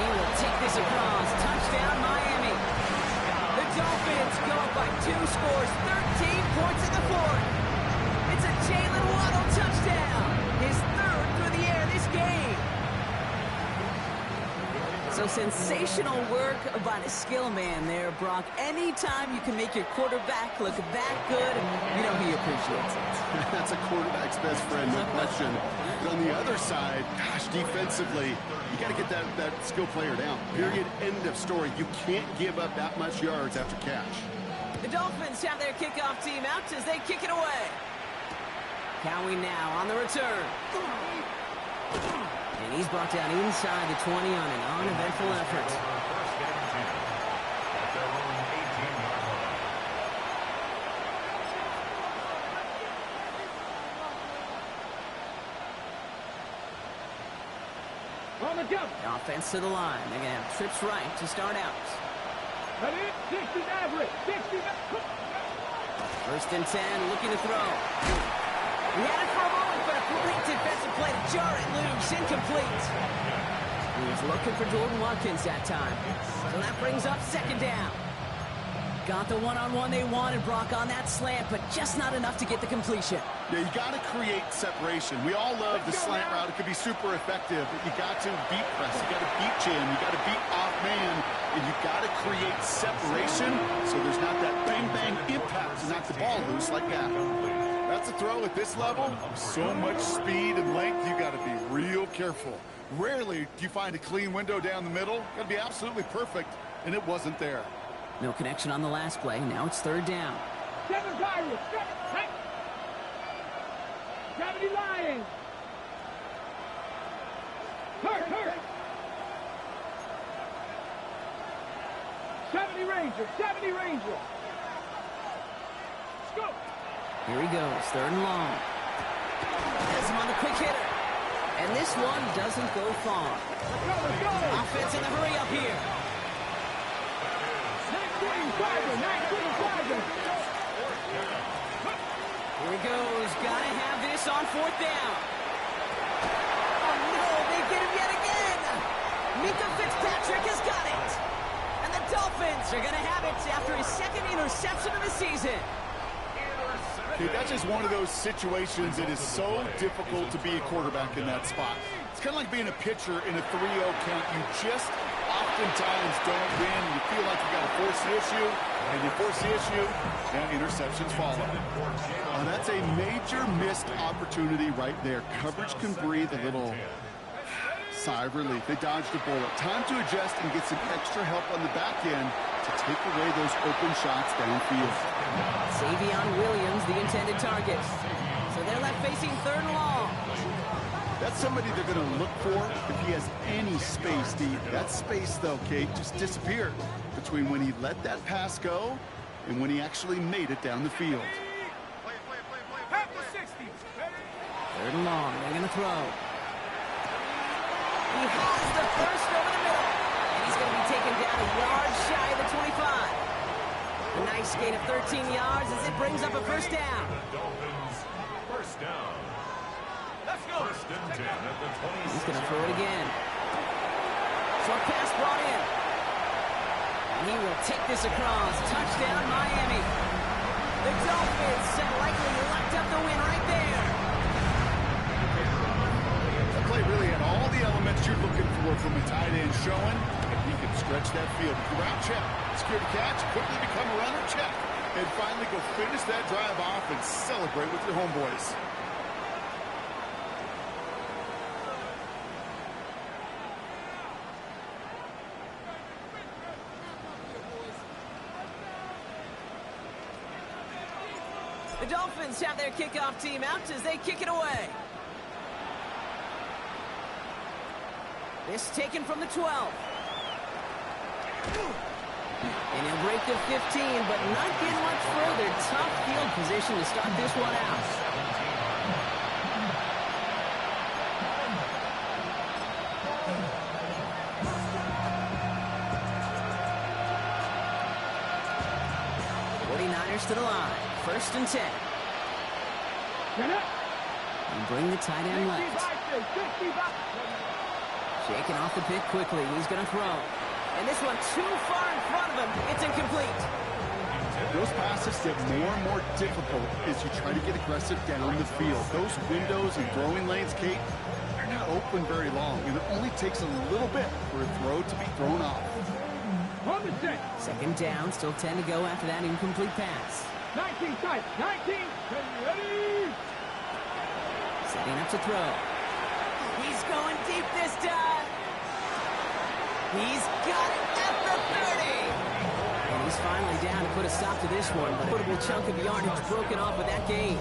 He will take this across. Touchdown, Miami. The Dolphins go up by 2 scores, 13 points in the fourth. It's a Jalen Waddle touchdown. His 3rd through the air this game. So sensational work by the skill man there, Brock. Anytime you can make your quarterback look that good, you know he appreciates it. That's a quarterback's best friend, no question. But on the other side, gosh, defensively, you got to get that skill player down. Period. End of story. You can't give up that much yards after catch. The Dolphins have their kickoff team out as they kick it away. Cowee now on the return. And he's brought down inside the 20 on an uneventful effort. First and 10 at their own 18-yard line. On the jump. The offense to the line. They're going to have trips right to start out. Ready? 60 average. 60 First and 10, looking to throw. He had it for a moment, but a great defensive play to jar it loose. Incomplete. He was looking for Jordan Watkins that time. So that brings up second down. Got the one-on-one they wanted, Brock, on that slant, but just not enough to get the completion. Yeah, you got to create separation. We all love the slant route. It could be super effective, but you got to beat press. You got to beat jam. You got to beat off man, and you got to create separation so there's not that bang-bang impact to knock the ball loose like that. That's a throw at this level. So much speed and length, you got to be real careful. Rarely do you find a clean window down the middle. Got to be absolutely perfect, and it wasn't there. No connection on the last play. Now it's third down. 7 Pirates. 70 Lions. Hurt. 70 Rangers. 70 Rangers. Let's go. Here he goes, third and long. Has him on the quick hitter. And this one doesn't go far. Let's go. Offense in the hurry up here. 19 Tigers. Here he goes. Gotta have this on fourth down. Oh no, they get him yet again. Mika Fitzpatrick has got it. And the Dolphins are gonna have it after his 2nd interception of the season. Dude, that's just one of those situations that is so difficult to be a quarterback in that spot. It's kind of like being a pitcher in a 3-0 count. You just oftentimes don't win. You feel like you got to force the issue, and you force the issue, and interceptions follow. That's a major missed opportunity right there. Coverage can breathe a little sigh of relief. They dodged a bullet. Time to adjust and get some extra help on the back end to take away those open shots downfield. Savion Williams, the intended target. So they're left facing third and long. That's somebody they're going to look for if he has any space deep. That space, though, Kate, just disappeared between when he let that pass go and when he actually made it down the field. Third and long. They're going to throw. He has the first over the middle. And he's going to be taken down a yard shy of the 25. A nice gain of 13 yards as it brings up a first down. Dolphins, first down. Let's go. First and 10 at the 26. He's going to throw it again. Short pass brought in. And he will take this across. Touchdown, Miami. The Dolphins have likely locked up the win right there. That play really had all the elements you're looking for from a tight end showing, and he can stretch that field. Route check, secure the catch, quickly become a runner check, and finally go finish that drive off and celebrate with your homeboys. The Dolphins have their kickoff team out as they kick it away. This taken from the 12. And he'll break the 15, but not get much further. Tough field position to start this one out. To the line. 1st and 10. And bring the tight end left. Shaking off the pick quickly. He's going to throw. And this one too far in front of him. It's incomplete. Those passes get more and more difficult as you try to get aggressive down the field. Those windows and throwing lanes, Kate, they're not open very long. And it only takes a little bit for a throw to be thrown off. 2nd down, still 10 to go after that incomplete pass. 19 tight, 19, ready. Setting up to throw. He's going deep this time. He's got it at the 30. And he's finally down to put a stop to this one, but a notable chunk of yardage broken off with that gain.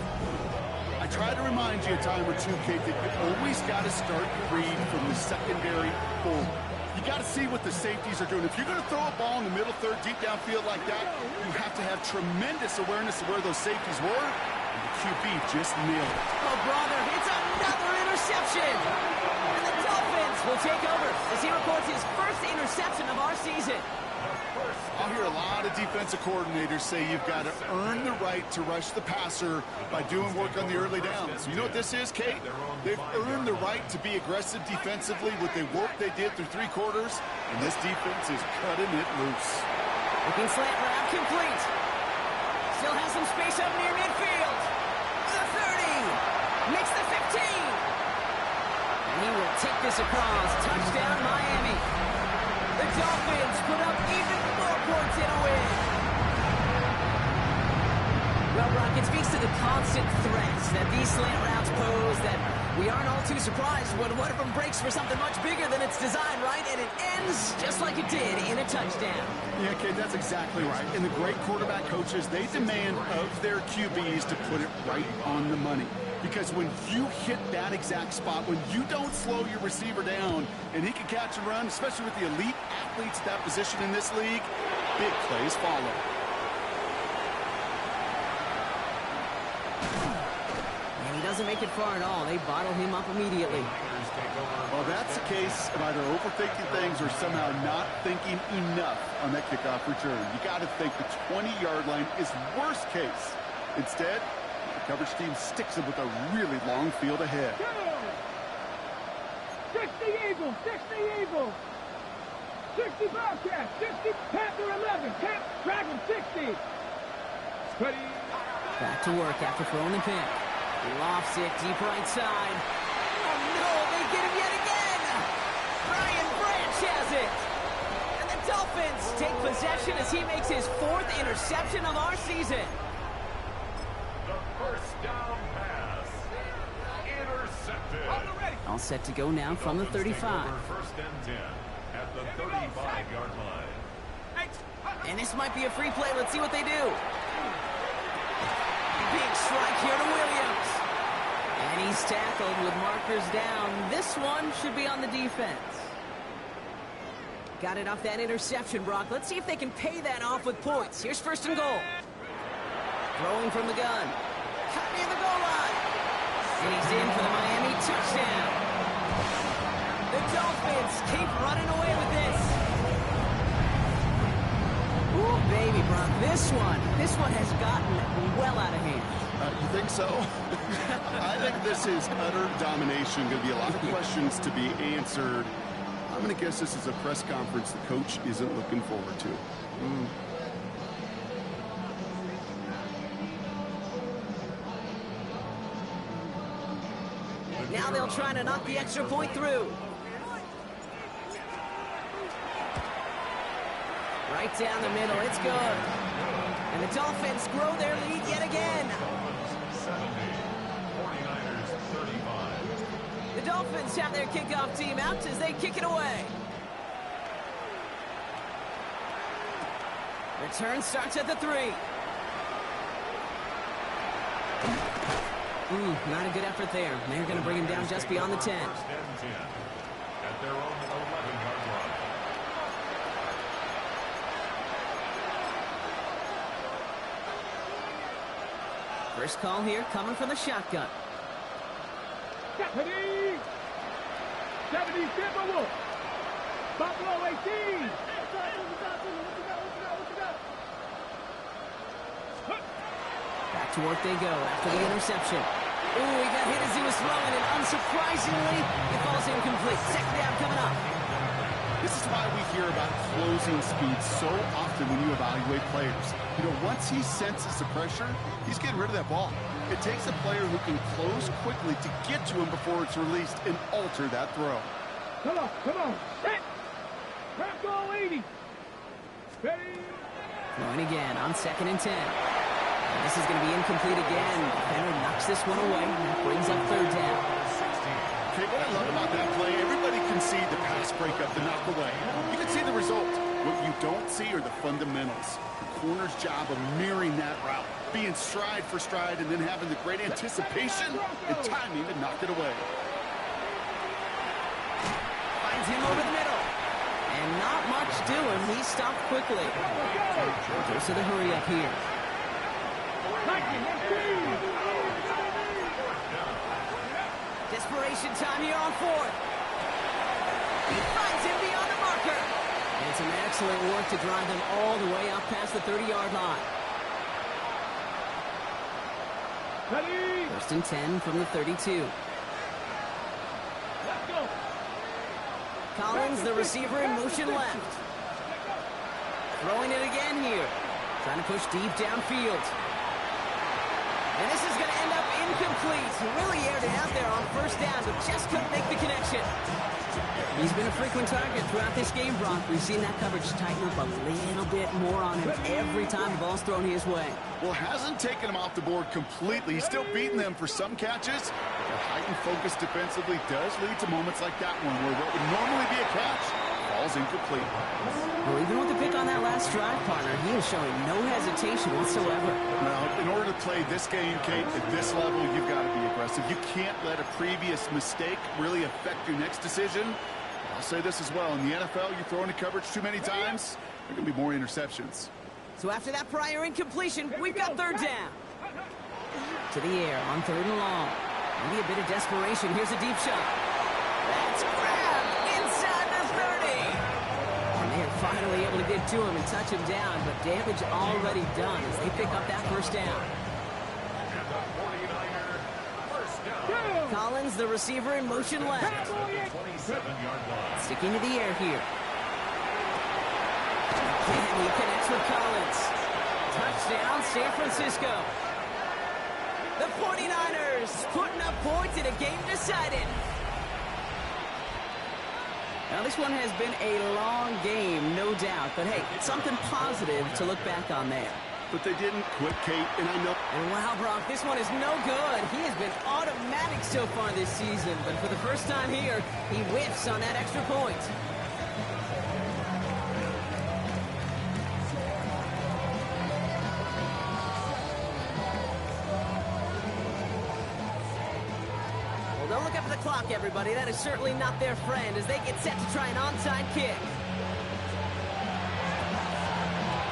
I try to remind you a time or two, Kate, that you always got to start read from the secondary forward. You got to see what the safeties are doing. If you're going to throw a ball in the middle third, deep downfield like that, you have to have tremendous awareness of where those safeties were. And the QB just nailed it. Oh, brother, it's another interception. And the Dolphins will take over as he records his 1st interception of our season. I'll hear a lot of defensive coordinators say you've got to earn the right to rush the passer by doing work on the early downs. You know what this is, Kate? They've earned the right to be aggressive defensively with the work they did through 3 quarters, and this defense is cutting it loose. Looking slant route complete. Still has some space up near midfield. The 30. Makes the 15. And he will take this across. Touchdown, Miami. The Dolphins put up even more points in a win. Well, Brock, it speaks to the constant threats that these slant routes pose, that we aren't all too surprised when one of them breaks for something much bigger than its design, right? And it ends just like it did in a touchdown. Yeah, Kate, that's exactly right. And the great quarterback coaches, they demand of their QBs to put it right on the money. Because when you hit that exact spot, when you don't slow your receiver down and he can catch and run, especially with the elite athletes at that position in this league, big plays follow. And he doesn't make it far at all. They bottle him up immediately. Well, that's a case of either overthinking things or somehow not thinking enough on that kickoff return. You got to think the 20-yard line is worst case. Instead, the coverage team sticks them with a really long field ahead. 60 Eagles, 60 Eagles. 60 Bobcats, 60 Panther 11, Dragon 60. Ready. Back to work after throwing the pick. Lofts it deep right side. Oh no, they get him yet again. Brian Branch has it. And the Dolphins take possession as he makes his 4th interception of our season. The 1st down pass. Intercepted. All set to go now from the 35. 1st and 10 at the 35-yard line. And this might be a free play. Let's see what they do. Big strike here to Williams. And he's tackled with markers down. This one should be on the defense. Got it off that interception, Brock. Let's see if they can pay that off with points. Here's 1st and goal. Throwing from the gun. Cut near the goal line. And he's in for the Miami touchdown. The Dolphins keep running away with this. Ooh, baby, Brock. This one has gotten well out of hand. You think so? I think this is utter domination. Going to be a lot of questions to be answered. I'm going to guess this is a press conference the coach isn't looking forward to. Now they'll try to knock the extra point through. Right down the middle, it's good. And the Dolphins grow their lead yet again. 70, 49ers 35. The Dolphins have their kickoff team out as they kick it away. Return starts at the 3. Not a good effort there. They're going to bring him down just beyond the 10. 1st and 10 at their own 11-yard line. First call here coming from the shotgun. 70 Timberwolves. Buffalo 18. Back to work they go after the interception. Ooh, he got hit as he was throwing, and unsurprisingly, it falls incomplete. Second down coming up. This is why we hear about closing speed so often when you evaluate players. You know, once he senses the pressure, he's getting rid of that ball. It takes a player who can close quickly to get to him before it's released and alter that throw. Come on. Hit. Rap goal 80. Ready. Throwing again on 2nd and 10. And this is going to be incomplete again. Defender knocks this one away. That brings up 3rd down. Okay, what I love about that play, everybody can see the pass breakup, the knock away. You can see the result. What you don't see are the fundamentals. The corner's job of mirroring that route, being stride for stride, and then having the great anticipation and timing to knock it away. Finds him over the middle. And not much doing. He stopped quickly. Goes to the hurry up here. Desperation time here on 4th. He finds him beyond the marker. And some excellent work to drive them all the way up past the 30-yard line. Ready. 1st and 10 from the 32. Let's go. Collins, the receiver, in motion left. Throwing it again here. Trying to push deep downfield. And this is going to end up incomplete. He really aired it out there on 1st down, but just couldn't make the connection. He's been a frequent target throughout this game, Brock. We've seen that coverage tighten up a little bit more on him every time the ball's thrown his way. Well, hasn't taken him off the board completely. He's still beating them for some catches. The heightened focus defensively does lead to moments like that one, where what would normally be a catch falls incomplete. Well, even with the pick on that last drive, partner, he is showing no hesitation whatsoever. Now, in order to play this game, Kate, at this level, you've got to be aggressive. You can't let a previous mistake really affect your next decision. I'll say this as well. In the NFL, you throw into coverage too many times, there are going to be more interceptions. So after that prior incompletion, we've got 3rd down. To the air on 3rd and long. Maybe a bit of desperation. Here's a deep shot. That's grabbed inside the 30. And they are finally able to get to him and touch him down, but damage already done as they pick up that 1st down. And the 49er, first down. Collins, the receiver, in motion left. 27-yard line. Sticking to the air here. And he connects with Collins. Touchdown, San Francisco. The 49ers putting up points in a game decided. Now, this one has been a long game, no doubt. But, hey, it's something positive to look back on there. But they didn't quit, Kate, and I know... And wow, Brock, this one is no good. He has been automatic so far this season. But for the first time here, he whiffs on that extra point. Well, don't look up at the clock, everybody. That is certainly not their friend as they get set to try an onside kick.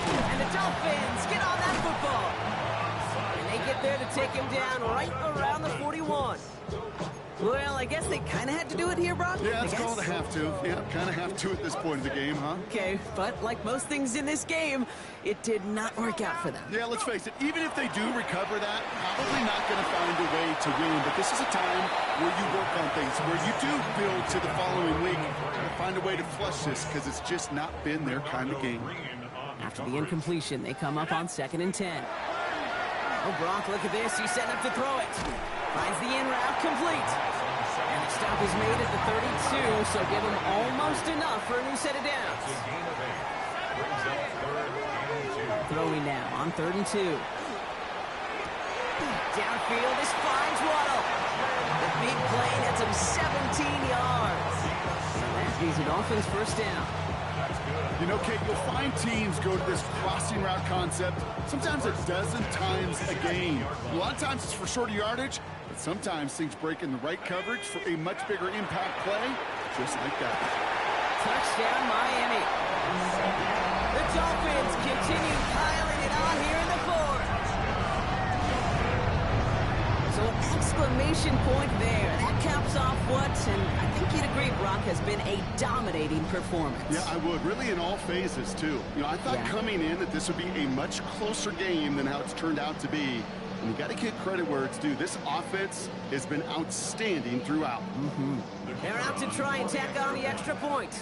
And the Dolphins get on that football. And they get there to take him down right around the 41. Well, I guess they kind of had to do it here, Brock. Yeah, it's called a have to. Yeah, kind of have to at this point in the game, huh? Okay, but like most things in this game, it did not work out for them. Yeah, let's face it, even if they do recover that, probably not going to find a way to win. But this is a time where you work on things, where you do build to the following week and find a way to flush this, because it's just not been their kind of game. After the incompletion, they come up on 2nd and 10. Oh, Brock, look at this. He's setting up to throw it. Finds the in route complete. And the stop is made at the 32, so give him almost enough for a new set of downs. Throwing now on 3rd and 2. Downfield, this finds Waddle. The big play nets him 17 yards. And that gives the Dolphins 1st down. You know, Kate, you'll find teams go to this crossing route concept sometimes a dozen times a game. A lot of times it's for shorter yardage, But sometimes things break in the right coverage for a much bigger impact play, just like that. Touchdown, Miami. The Dolphins continue piling it on here in the fourth. So an exclamation point there. That caps off what, and I think you'd agree, Brock, has been a dominating performance. Yeah, I would. Really in all phases, too. I thought coming in that this would be a much closer game than how it's turned out to be. And you got to give credit where it's due. This offense has been outstanding throughout. They're out to try and tack on the extra point.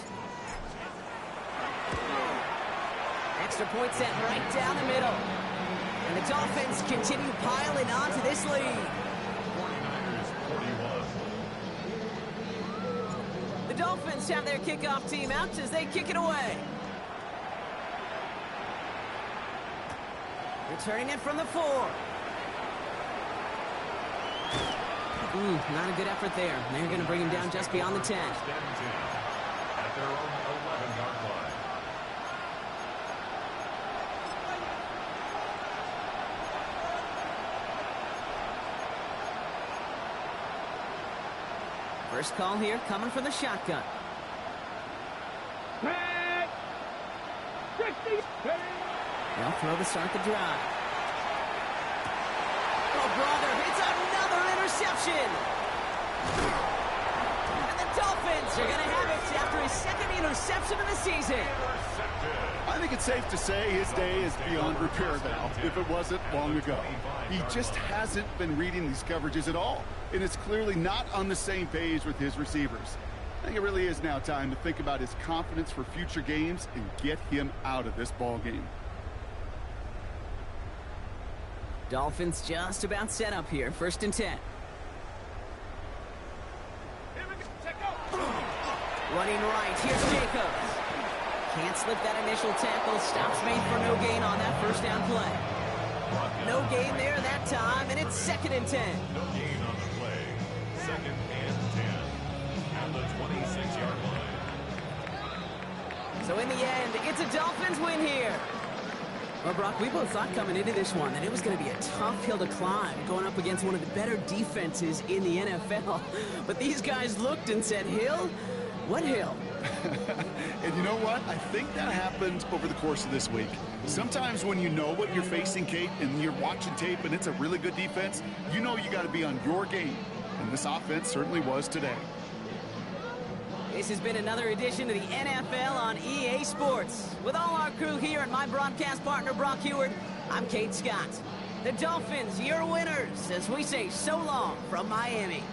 Extra point set right down the middle. And the Dolphins continue piling on to this lead. 49ers 41. The Dolphins have their kickoff team out as they kick it away. Returning it from the 4. Not a good effort there. They're going to bring him down just beyond the 10. First and 10 at their own 11-yard line. First call here coming from the shotgun. Pat! 60! They'll throw to start the drive. Oh, brother, it's another interception! And the Dolphins are going to have it after his second interception of the season. I think it's safe to say his day is beyond repair now, if it wasn't long ago. He just hasn't been reading these coverages at all, and it's clearly not on the same page with his receivers. I think it really is now time to think about his confidence for future games and get him out of this ball game. Dolphins just about set up here, first and 10. Running right, here's Jacobs. Can't slip that initial tackle. Stops made for no gain on that first down play. No gain there that time, and it's second and 10. No gain on the play. Second and 10 at the 26-yard line. So in the end, it's a Dolphins win here. Well, Brock, we both thought coming into this one that it was going to be a tough hill to climb, going up against one of the better defenses in the NFL. But these guys looked and said, Hill? What hill? And you know what? I think that happened over the course of this week. Sometimes when you know what you're facing, Kate, and you're watching tape and it's a really good defense, you know you got to be on your game. And this offense certainly was today. This has been another edition of the NFL on EA Sports. With all our crew here and my broadcast partner, Brock Heward, I'm Kate Scott. The Dolphins, your winners, as we say so long from Miami.